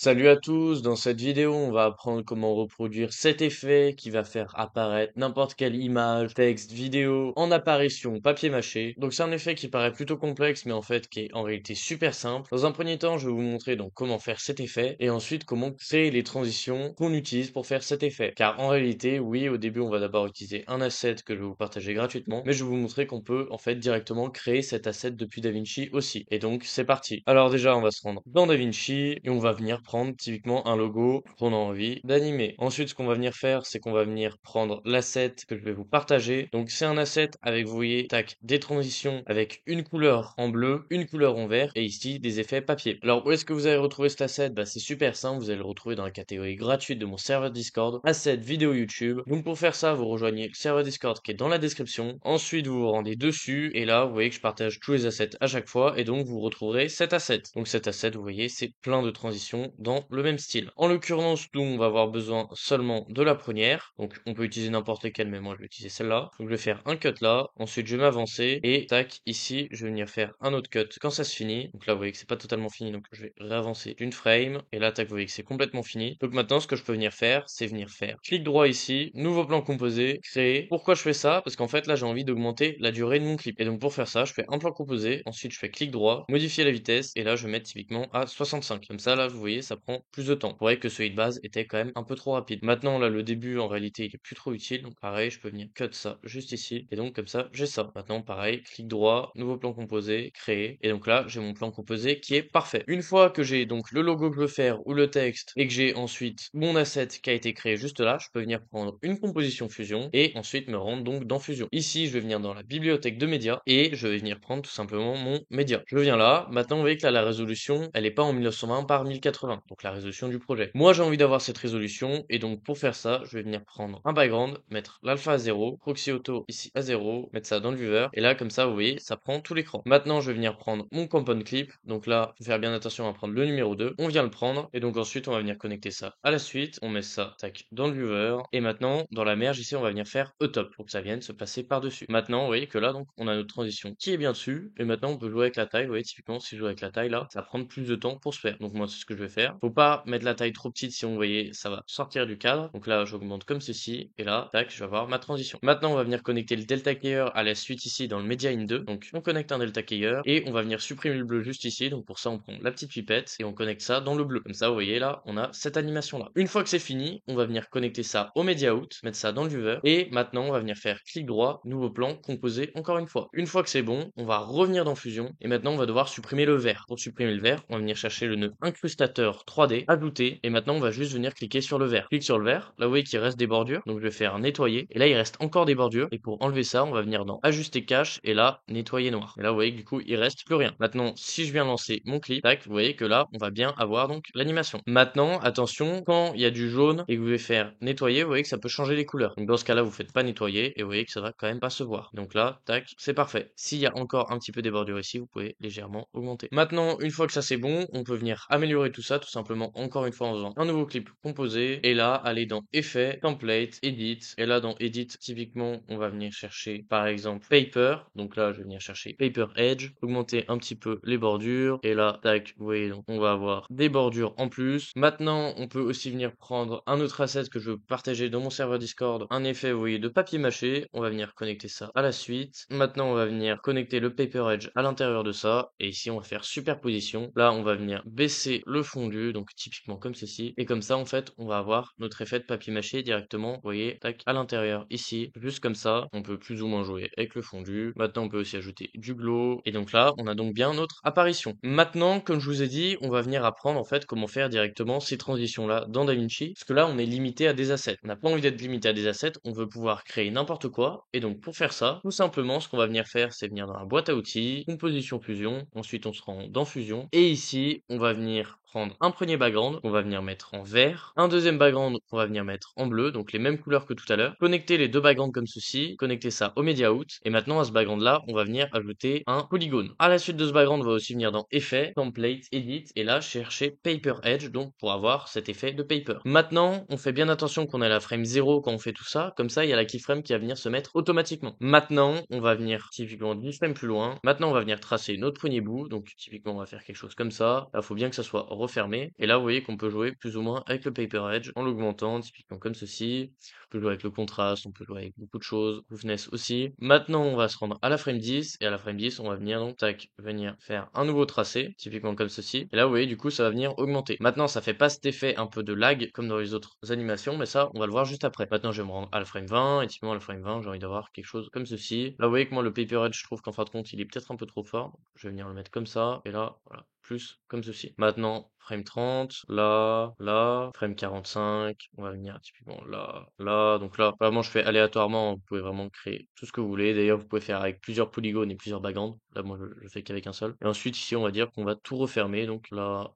Salut à tous, dans cette vidéo on va apprendre comment reproduire cet effet qui va faire apparaître n'importe quelle image, texte, vidéo en apparition papier mâché. Donc c'est un effet qui paraît plutôt complexe mais en fait qui est en réalité super simple. Dans un premier temps je vais vous montrer donc comment faire cet effet et ensuite comment créer les transitions qu'on utilise pour faire cet effet. Car en réalité oui au début on va d'abord utiliser un asset que je vais vous partager gratuitement mais je vais vous montrer qu'on peut en fait directement créer cet asset depuis DaVinci aussi. Et donc c'est parti. Alors déjà on va se rendre dans DaVinci et on va venir prendre typiquement un logo qu'on a envie d'animer. Ensuite, ce qu'on va venir faire, c'est qu'on va venir prendre l'asset que je vais vous partager. Donc, c'est un asset avec, vous voyez, tac, des transitions avec une couleur en bleu, une couleur en vert et ici des effets papier. Alors, où est-ce que vous allez retrouver cet asset? Bah, c'est super simple. Vous allez le retrouver dans la catégorie gratuite de mon serveur Discord, asset vidéo YouTube. Donc, pour faire ça, vous rejoignez le serveur Discord qui est dans la description. Ensuite, vous vous rendez dessus et là, vous voyez que je partage tous les assets à chaque fois et donc vous retrouverez cet asset. Donc, cet asset, vous voyez, c'est plein de transitions dans le même style. En l'occurrence, nous, on va avoir besoin seulement de la première. Donc, on peut utiliser n'importe laquelle, mais moi, je vais utiliser celle-là. Donc, je vais faire un cut là. Ensuite, je vais m'avancer. Et tac, ici, je vais venir faire un autre cut quand ça se finit. Donc là, vous voyez que c'est pas totalement fini. Donc, je vais réavancer d'une frame. Et là, tac, vous voyez que c'est complètement fini. Donc maintenant, ce que je peux venir faire, c'est venir faire clic droit ici, nouveau plan composé, créer. Pourquoi je fais ça? Parce qu'en fait, là, j'ai envie d'augmenter la durée de mon clip. Et donc, pour faire ça, je fais un plan composé. Ensuite, je fais clic droit, modifier la vitesse. Et là, je vais mettre typiquement à 65. Comme ça, là, vous voyez, ça prend plus de temps. Vous voyez que celui de base était quand même un peu trop rapide. Maintenant, là, le début, en réalité, il est plus trop utile. Donc, pareil, je peux venir cut ça juste ici. Et donc, comme ça, j'ai ça. Maintenant, pareil, clic droit, nouveau plan composé, créer. Et donc là, j'ai mon plan composé qui est parfait. Une fois que j'ai donc le logo que je veux faire ou le texte et que j'ai ensuite mon asset qui a été créé juste là, je peux venir prendre une composition Fusion et ensuite me rendre donc dans Fusion. Ici, je vais venir dans la bibliothèque de médias et je vais venir prendre tout simplement mon média. Je viens là. Maintenant, vous voyez que là, la résolution, elle est pas en 1920 par 1080. Donc, la résolution du projet. Moi, j'ai envie d'avoir cette résolution et donc, pour faire ça, je vais venir prendre un background, mettre l'alpha à 0, proxy auto ici à 0, mettre ça dans le viewer et là, comme ça, vous voyez, ça prend tout l'écran. Maintenant, je vais venir prendre mon compound clip. Donc là, faut faire bien attention à prendre le numéro 2. On vient le prendre et donc ensuite, on va venir connecter ça à la suite. On met ça, tac, dans le viewer et maintenant, dans la merge ici, on va venir faire E-top pour que ça vienne se passer par-dessus. Maintenant, vous voyez que là, donc, on a notre transition qui est bien dessus et maintenant, on peut jouer avec la taille. Vous voyez, typiquement, si je joue avec la taille là, ça va prendre plus de temps pour se faire. Donc moi, c'est ce que je vais faire. Faut pas mettre la taille trop petite, si vous voyez, ça va sortir du cadre. Donc là, j'augmente comme ceci et là, tac, je vais avoir ma transition. Maintenant, on va venir connecter le delta keyer à la suite ici dans le media in 2. Donc on connecte un delta keyer et on va venir supprimer le bleu juste ici. Donc pour ça, on prend la petite pipette et on connecte ça dans le bleu. Comme ça, vous voyez là, on a cette animation là. Une fois que c'est fini, on va venir connecter ça au media out, mettre ça dans le viewer et maintenant, on va venir faire clic droit, nouveau plan, composer encore une fois. Une fois que c'est bon, on va revenir dans Fusion et maintenant, on va devoir supprimer le vert. Pour supprimer le vert, on va venir chercher le nœud incrustateur 3D, ajouter, et maintenant on va juste venir cliquer sur le vert. Clique sur le vert, là vous voyez qu'il reste des bordures, donc je vais faire nettoyer, et là il reste encore des bordures, et pour enlever ça, on va venir dans ajuster cache, et là, nettoyer noir. Et là vous voyez que du coup, il reste plus rien. Maintenant, si je viens lancer mon clip, tac, vous voyez que là, on va bien avoir donc l'animation. Maintenant, attention, quand il y a du jaune, et que vous voulez faire nettoyer, vous voyez que ça peut changer les couleurs. Donc dans ce cas-là, vous faites pas nettoyer, et vous voyez que ça va quand même pas se voir. Donc là, tac, c'est parfait. S'il y a encore un petit peu des bordures ici, vous pouvez légèrement augmenter. Maintenant, une fois que ça c'est bon, on peut venir améliorer tout ça tout simplement encore une fois en faisant un nouveau clip composé et là aller dans effet, template, edit et là dans edit typiquement on va venir chercher par exemple paper, donc là je vais venir chercher paper edge, augmenter un petit peu les bordures et là tac, vous voyez donc on va avoir des bordures en plus. Maintenant on peut aussi venir prendre un autre asset que je veux partager dans mon serveur Discord, un effet vous voyez de papier mâché, on va venir connecter ça à la suite. Maintenant on va venir connecter le paper edge à l'intérieur de ça et ici on va faire superposition. Là on va venir baisser le fondu donc typiquement comme ceci et comme ça en fait on va avoir notre effet de papier mâché directement vous voyez tac à l'intérieur ici juste comme ça on peut plus ou moins jouer avec le fondu. Maintenant on peut aussi ajouter du glow et donc là on a donc bien notre apparition. Maintenant comme je vous ai dit on va venir apprendre en fait comment faire directement ces transitions là dans DaVinci parce que là on est limité à des assets. On n'a pas envie d'être limité à des assets, on veut pouvoir créer n'importe quoi et donc pour faire ça tout simplement ce qu'on va venir faire c'est venir dans la boîte à outils, composition fusion, ensuite on se rend dans fusion et ici on va venir prendre un premier background qu'on va venir mettre en vert, un deuxième background qu'on va venir mettre en bleu, donc les mêmes couleurs que tout à l'heure, connecter les deux backgrounds comme ceci, connecter ça au media out, et maintenant à ce background là, on va venir ajouter un polygone. À la suite de ce background, on va aussi venir dans effet, template, edit, et là chercher paper edge, donc pour avoir cet effet de paper. Maintenant, on fait bien attention qu'on ait la frame 0 quand on fait tout ça, comme ça il y a la keyframe qui va venir se mettre automatiquement. Maintenant, on va venir typiquement 10 frames plus loin, maintenant on va venir tracer notre premier bout, donc typiquement on va faire quelque chose comme ça, il faut bien que ça soit refermer. Et là, vous voyez qu'on peut jouer plus ou moins avec le Paper Edge en l'augmentant, typiquement comme ceci. On peut jouer avec le contraste, on peut jouer avec beaucoup de choses, roughness aussi. Maintenant, on va se rendre à la frame 10, et à la frame 10, on va venir donc, tac, venir faire un nouveau tracé, typiquement comme ceci. Et là, vous voyez, du coup, ça va venir augmenter. Maintenant, ça fait pas cet effet un peu de lag comme dans les autres animations, mais ça, on va le voir juste après. Maintenant, je vais me rendre à la frame 20, et typiquement à la frame 20, j'ai envie d'avoir quelque chose comme ceci. Là, vous voyez que moi, le Paper Edge, je trouve qu'en fin de compte, il est peut-être un peu trop fort. Donc, je vais venir le mettre comme ça, et là, voilà, plus comme ceci. Maintenant, frame 30, là, frame 45, on va venir typiquement là. Donc là, vraiment, je fais aléatoirement, vous pouvez vraiment créer tout ce que vous voulez. D'ailleurs, vous pouvez faire avec plusieurs polygones et plusieurs backgrounds. Là, moi, je fais qu'avec un seul. Et ensuite, ici, on va dire qu'on va tout refermer. Donc là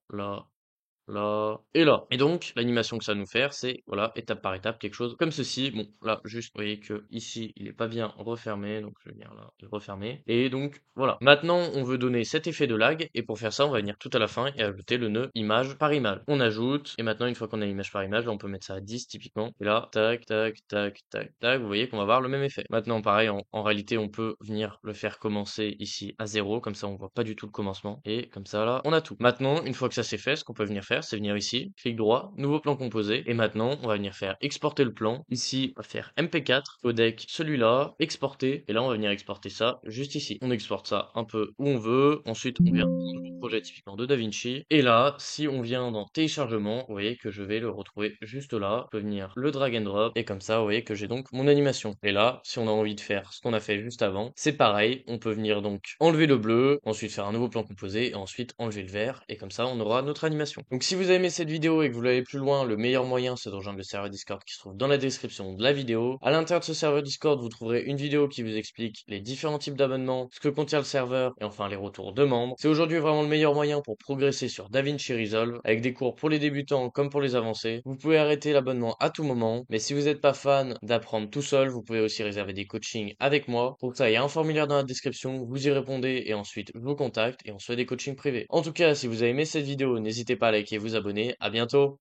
et là. Et donc, l'animation que ça va nous faire, c'est, voilà, étape par étape, quelque chose comme ceci. Bon, là, juste, vous voyez que ici, il est pas bien refermé, donc je vais venir là, le refermer. Et donc, voilà. Maintenant, on veut donner cet effet de lag, et pour faire ça, on va venir tout à la fin et ajouter le nœud image par image. On ajoute, et maintenant, une fois qu'on a image par image, là, on peut mettre ça à 10, typiquement. Et là, tac, tac, tac, tac, tac, vous voyez qu'on va avoir le même effet. Maintenant, pareil, en réalité, on peut venir le faire commencer ici à 0, comme ça, on voit pas du tout le commencement. Et comme ça, là, on a tout. Maintenant, une fois que ça c'est fait, ce qu'on peut venir faire, c'est venir ici, clic droit, nouveau plan composé, et maintenant, on va venir faire exporter le plan. Ici, on va faire MP4, codec, celui-là, exporter, et là, on va venir exporter ça juste ici. On exporte ça un peu où on veut, ensuite, on vient dans le projet typiquement de DaVinci, et là, si on vient dans téléchargement, vous voyez que je vais le retrouver juste là, je peux venir le drag and drop, et comme ça, vous voyez que j'ai donc mon animation. Et là, si on a envie de faire ce qu'on a fait juste avant, c'est pareil, on peut venir donc enlever le bleu, ensuite faire un nouveau plan composé, et ensuite enlever le vert, et comme ça, on aura notre animation. Donc si vous avez aimé cette vidéo et que vous voulez aller plus loin, le meilleur moyen, c'est de rejoindre le serveur Discord qui se trouve dans la description de la vidéo. À l'intérieur de ce serveur Discord, vous trouverez une vidéo qui vous explique les différents types d'abonnements, ce que contient le serveur, et enfin les retours de membres. C'est aujourd'hui vraiment le meilleur moyen pour progresser sur DaVinci Resolve, avec des cours pour les débutants comme pour les avancés. Vous pouvez arrêter l'abonnement à tout moment, mais si vous n'êtes pas fan d'apprendre tout seul, vous pouvez aussi réserver des coachings avec moi. Pour ça, il y a un formulaire dans la description, vous y répondez et ensuite je vous contacte et on se fait des coachings privés. En tout cas, si vous avez aimé cette vidéo, n'hésitez pas à liker et vous abonner. À bientôt!